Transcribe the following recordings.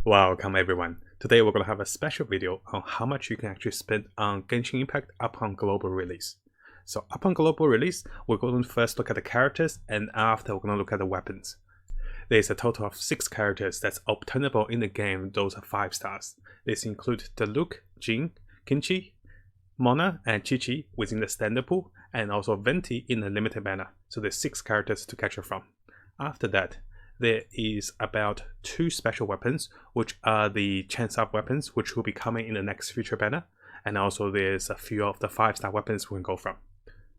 Welcome everyone. Today we're going to have a special video on how much you can actually spend on Genshin Impact upon global release. So upon global release, we're going to first look at the characters, and after we're going to look at the weapons. There's a total of 6 characters that's obtainable in the game. Those are 5 stars. These include Diluc, Jin, Kinchi, Mona, and Chi-Chi within the standard pool, and also Venti in the limited banner. So there's 6 characters to capture from. After that, there is about 2 special weapons, which are the chance up weapons, which will be coming in the next future banner, and also there's a few of the 5-star weapons we can go from.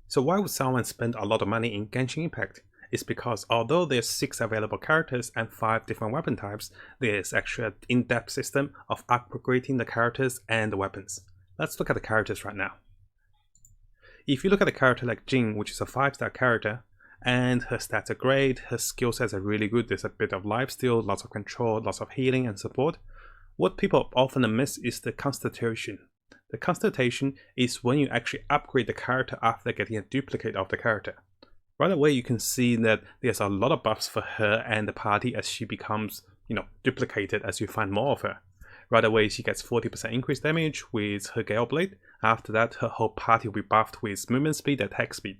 So why would someone spend a lot of money in Genshin Impact? It's because although there's 6 available characters and 5 different weapon types, there's actually an in-depth system of upgrading the characters and the weapons. Let's look at the characters right now. If you look at a character like Jin, which is a 5-star character, and her stats are great, her skill sets are really good, there's a bit of lifesteal, lots of control, lots of healing and support. What people often miss is the Constitution. The Constitution is when you actually upgrade the character after getting a duplicate of the character. Right away you can see that there's a lot of buffs for her and the party as she becomes, duplicated as you find more of her. Right away she gets 40% increased damage with her Gale Blade. After that her whole party will be buffed with movement speed and attack speed.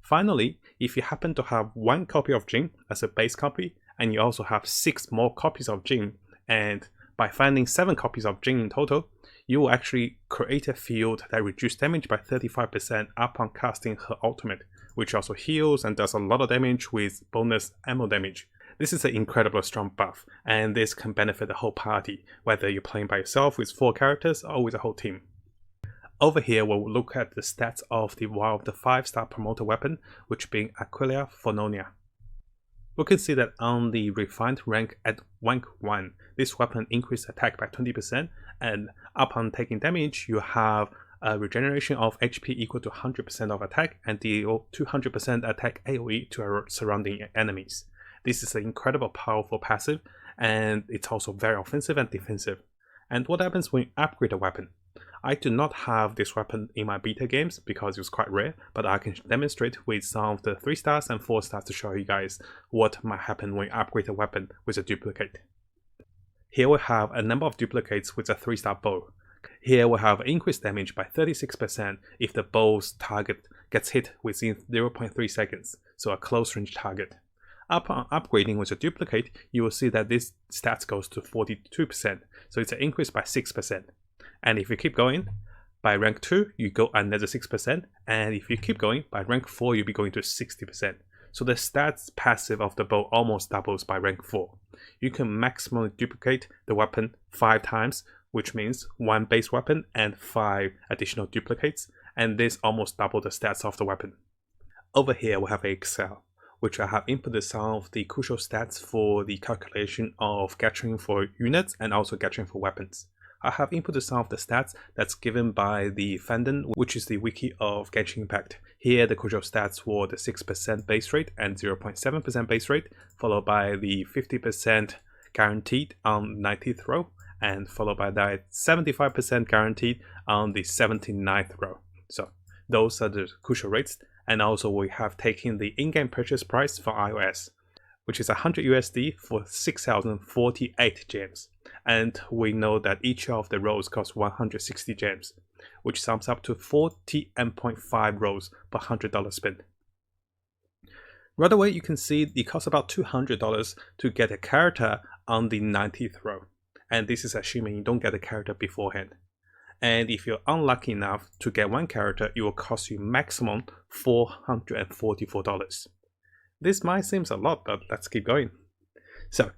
Finally, if you happen to have 1 copy of Jin as a base copy, and you also have 6 more copies of Jin, and by finding 7 copies of Jin in total, you will actually create a field that reduces damage by 35% upon casting her ultimate, which also heals and does a lot of damage with bonus ammo damage. This is an incredibly strong buff, and this can benefit the whole party, whether you're playing by yourself with 4 characters or with a whole team. Over here, we'll look at the stats of the 5-star promoter weapon, which being Aquilia Phononia. We can see that on the refined rank at rank 1, this weapon increases attack by 20%, and upon taking damage, you have a regeneration of HP equal to 100% of attack and deal 200% attack AoE to surrounding enemies. This is an incredible powerful passive, and it's also very offensive and defensive. And what happens when you upgrade a weapon? I do not have this weapon in my beta games because it was quite rare, but I can demonstrate with some of the 3 stars and 4 stars to show you guys what might happen when you upgrade a weapon with a duplicate. Here we have a number of duplicates with a 3-star bow. Here we have increased damage by 36% if the bow's target gets hit within 0.3 seconds, so a close range target. Upon upgrading with a duplicate, you will see that this stats goes to 42%, so it's an increase by 6%. And if you keep going, by rank 2, you go another 6%, and if you keep going, by rank 4, you'll be going to 60%. So the stats passive of the bow almost doubles by rank 4. You can maximally duplicate the weapon 5 times, which means 1 base weapon and 5 additional duplicates, and this almost double the stats of the weapon. Over here we have Excel, which I have inputted some of the crucial stats for the calculation of gathering for units and also gathering for weapons. I have inputted some of the stats that's given by the fandom, which is the wiki of Genshin Impact. Here the crucial stats were the 6% base rate and 0.7% base rate, followed by the 50% guaranteed on 90th row, and followed by that 75% guaranteed on the 79th row. So those are the crucial rates, and also we have taken the in-game purchase price for iOS, which is 100 USD for 6,048 gems. And we know that each of the rows costs 160 gems, which sums up to 40.5 rows per $100 spent. Right away you can see it costs about $200 to get a character on the 90th row, and this is assuming you don't get a character beforehand. And if you're unlucky enough to get 1 character, it will cost you maximum $444. This might seem a lot, but let's keep going. So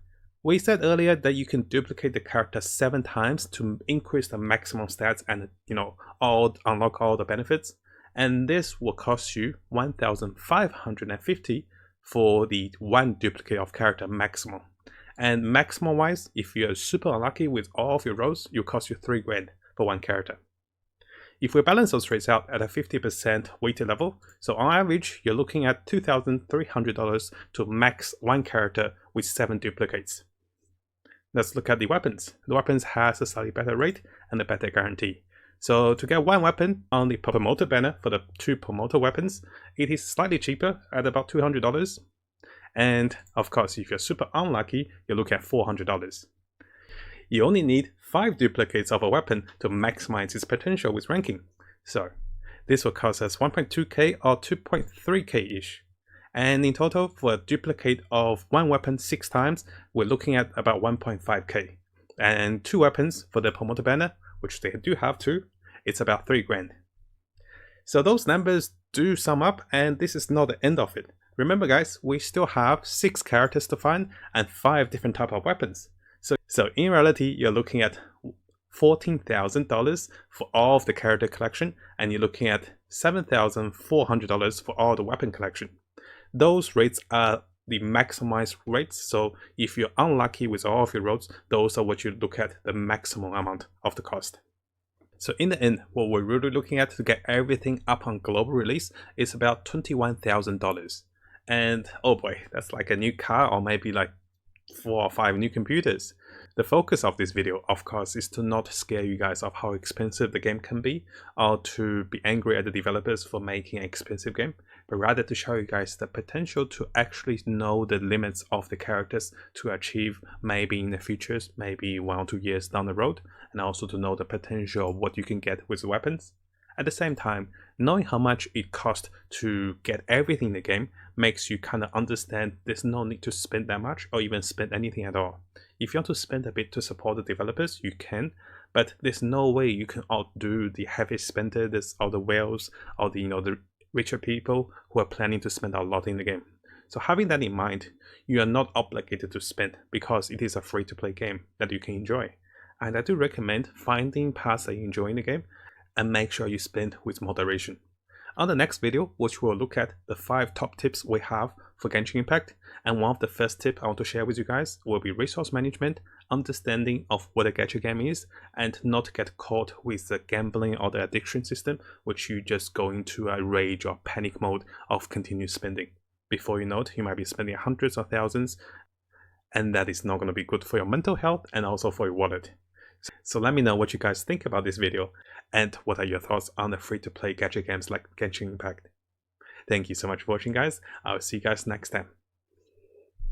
we said earlier that you can duplicate the character 7 times to increase the maximum stats and unlock all the benefits, and this will cost you 1,550 for the 1 duplicate of character maximum. And maximum wise, if you're super unlucky with all of your rows, it'll cost you 3 grand for 1 character. If we balance those rates out at a 50% weighted level, so on average you're looking at $2,300 to max 1 character with 7 duplicates. Let's look at the weapons. The weapons has a slightly better rate and a better guarantee. So to get 1 weapon on the promoter banner for the 2 promoter weapons, it is slightly cheaper at about $200. And of course, if you're super unlucky, you're looking at $400. You only need 5 duplicates of a weapon to maximize its potential with ranking. So this will cost us 1.2k or 2.3k ish. And in total, for a duplicate of one weapon 6 times, we're looking at about 1.5k. And 2 weapons for the promoter banner, which they do have 2, it's about 3 grand. So those numbers do sum up, and this is not the end of it. Remember guys, we still have 6 characters to find and 5 different type of weapons. So in reality, you're looking at $14,000 for all of the character collection, and you're looking at $7,400 for all the weapon collection. Those rates are the maximized rates, so if you're unlucky with all of your roads, those are what you look at, the maximum amount of the cost. So in the end, what we're really looking at to get everything up on global release is about $21,000. And oh boy, that's like a new car or maybe like 4 or 5 new computers. The focus of this video, of course, is to not scare you guys of how expensive the game can be, or to be angry at the developers for making an expensive game, but rather to show you guys the potential to actually know the limits of the characters to achieve maybe in the futures, maybe 1 or 2 years down the road, and also to know the potential of what you can get with weapons. At the same time, knowing how much it costs to get everything in the game makes you kind of understand there's no need to spend that much or even spend anything at all. If you want to spend a bit to support the developers, you can, but there's no way you can outdo the heavy spenders or the whales or the richer people who are planning to spend a lot in the game. So having that in mind, you are not obligated to spend because it is a free-to-play game that you can enjoy. And I do recommend finding paths that you enjoy in the game and make sure you spend with moderation. On the next video, which we'll look at the 5 top tips we have for Genshin Impact, and one of the first tips I want to share with you guys will be resource management, understanding of what a gacha game is, and not get caught with the gambling or the addiction system, which you just go into a rage or panic mode of continuous spending. Before you know it, you might be spending hundreds or thousands, and that is not going to be good for your mental health and also for your wallet. So let me know what you guys think about this video, and what are your thoughts on the free-to-play gacha games like Genshin Impact. Thank you so much for watching guys, I'll see you guys next time.